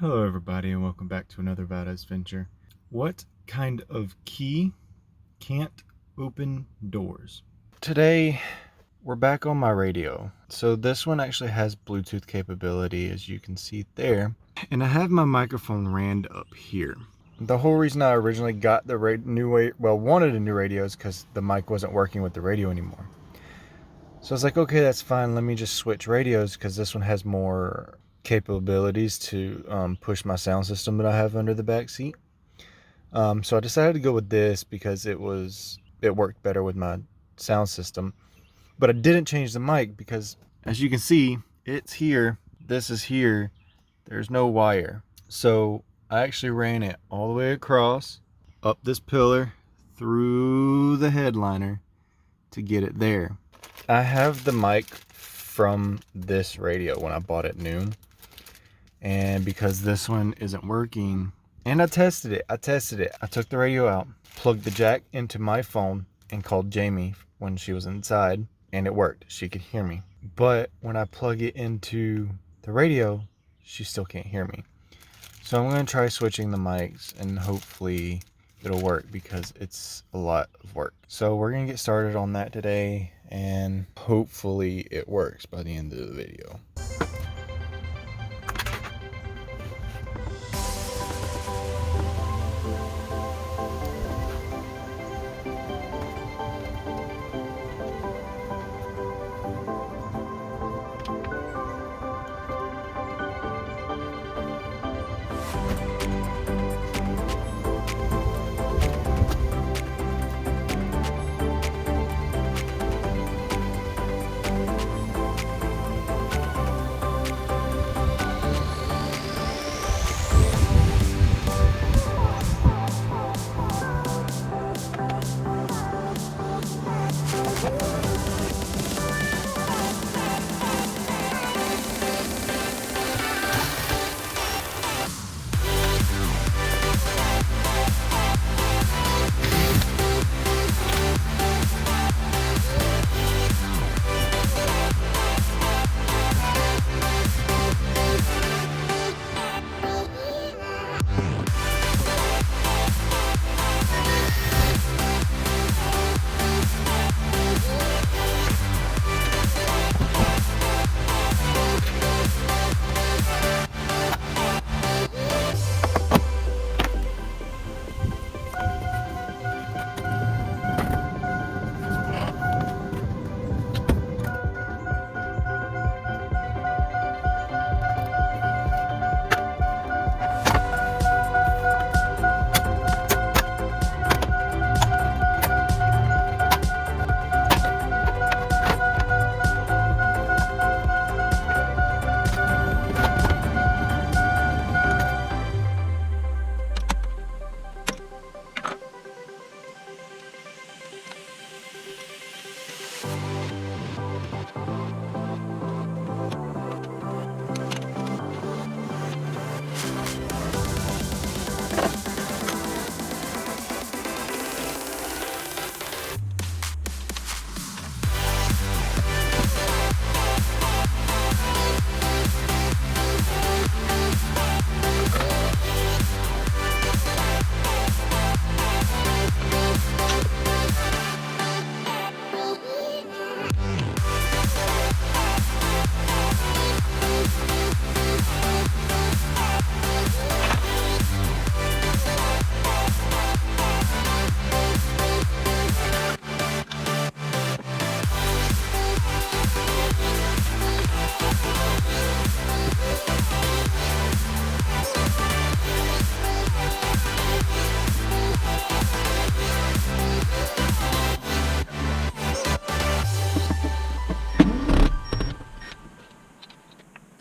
Hello everybody and welcome back to another Vada's Venture. What kind of key can't open doors? Today we're back on my radio. So this one actually has Bluetooth capability, as you can see there. And I have my microphone rammed up here. The whole reason I originally got the wanted a new radio is because the mic wasn't working with the radio anymore. So I was like, okay, that's fine. Let me just switch radios because this one has more capabilities to push my sound system that I have under the back seat. So I decided to go with this because it worked better with my sound system. But I didn't change the mic because, as you can see, it's here. This is here. There's no wire. So I actually ran it all the way across, up this pillar, through the headliner to get it there. I have the mic from this radio when I bought it new. And because this one isn't working, and I tested it. I took the radio out, plugged the jack into my phone, and called Jamie when she was inside, and it worked. She could hear me. But when I plug it into the radio, she still can't hear me. So I'm going to try switching the mics, and hopefully it'll work because it's a lot of work. So we're going to get started on that today, and hopefully it works by the end of the video.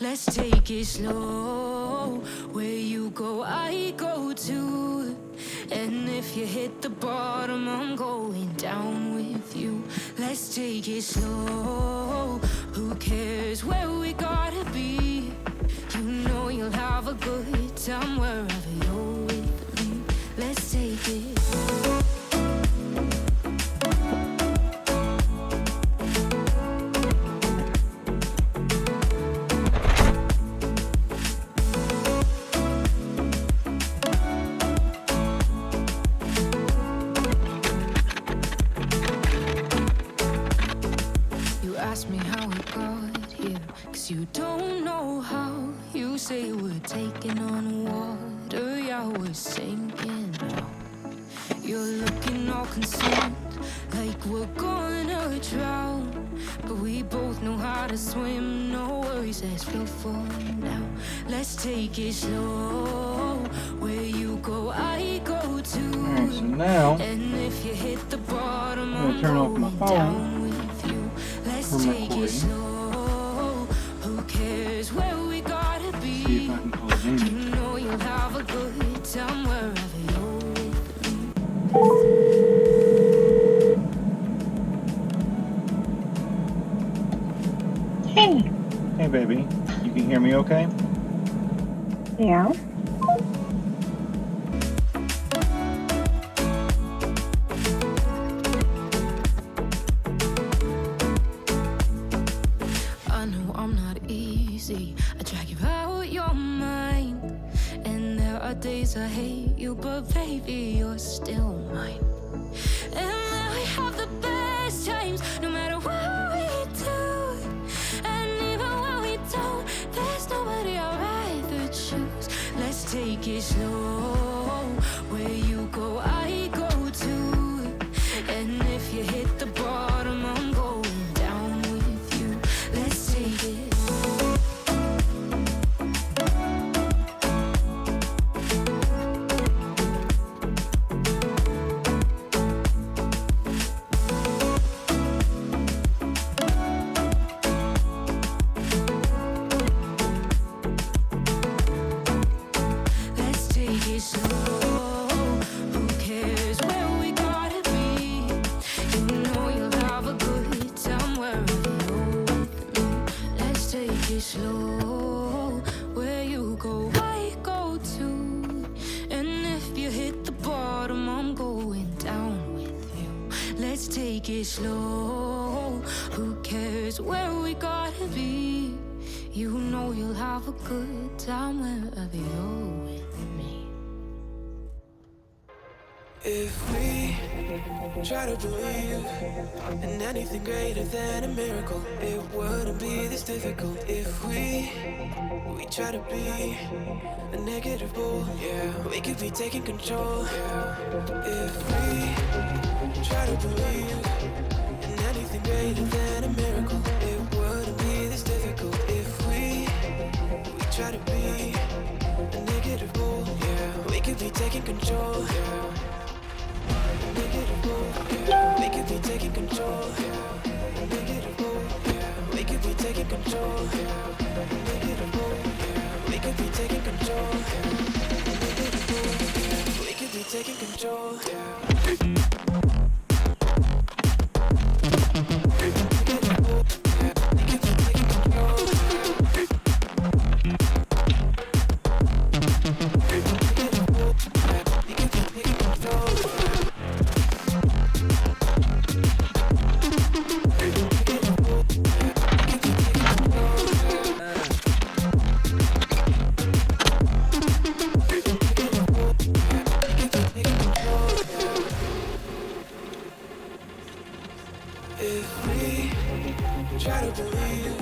Let's take it slow. Where you go, I go too. And if you hit the bottom, I'm going down with you. Let's take it slow. Who cares where we gotta be? You know you'll have a good time wherever you're with me. Let's take it. 'cause you don't know how. You say we're taking on water, yeah, we're sinking now. You're looking all consumed, like we're gonna drown, but we both know how to swim. No worries, let's float for now. Let's take it slow. Where you go, I go too. Alright, so now And if you hit the bottom, I'm gonna turn off my phone down with you. Let's from take recording. it slow. Who cares where we gotta be? See if I can call Jamie. You know you'll have a good time wherever you're with me. Hey. Hey baby, you can hear me okay? Yeah. I know I'm not easy. I drag you out your mind, and there are days I hate you, but baby, you're still mine. And now we have the best times, no matter what we do. And even when we don't, there's nobody I'd rather choose. Let's take it slow. Where you go, I go too. And if you hit the bottom, I'm going down with you. Let's take it. Let's take it slow. Who cares where we gotta be? You know you'll have a good time wherever you're with me. Let's take it slow. Where you go, I go too. And if you hit the bottom, I'm going down with you. Let's take it slow. Who cares where we gotta be? You know you'll have a good time wherever you're with me. If we try to believe in anything greater than a miracle, it wouldn't be this difficult. If we try to be a negative bull, yeah, we could be taking control. Yeah. If we try to believe in anything greater than a miracle, it wouldn't be this difficult. If we try to be a negative bull, yeah, we could be taking control. Yeah. We could be taking control. We could be taking control. We could be taking control. We could be taking control. If we try to believe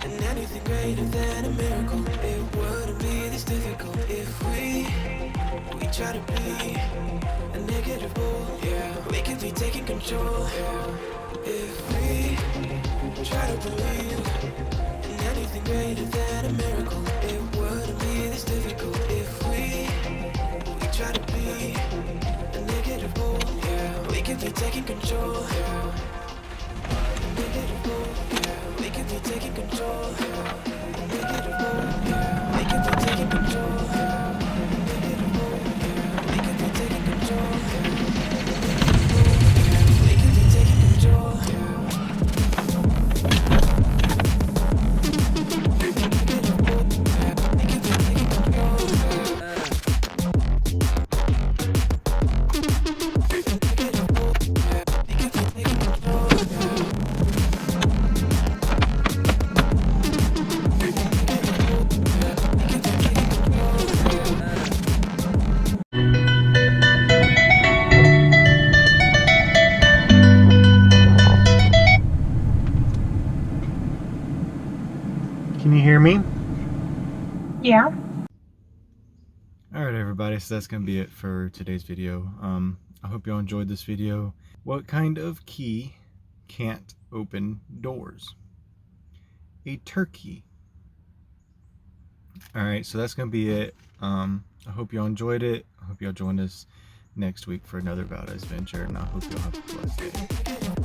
in anything greater than a miracle, it wouldn't be this difficult. If we try to be a negative bull, yeah, we could be taking control. Yeah. If we try to believe in anything greater than a miracle, it wouldn't be this difficult. If we try to be a negative bull, yeah, we could be taking control. Yeah. We could be taking control. We could be taking control. We could be taking control. We could be taking control. We could be taking control. Can you hear me? Yeah. Alright everybody, so that's going to be it for today's video. I hope you all enjoyed this video. What kind of key can't open doors? A turkey. Alright, so that's going to be it. I hope you all enjoyed it. I hope you all join us next week for another Valda's Venture, and I hope you all have a blessed day.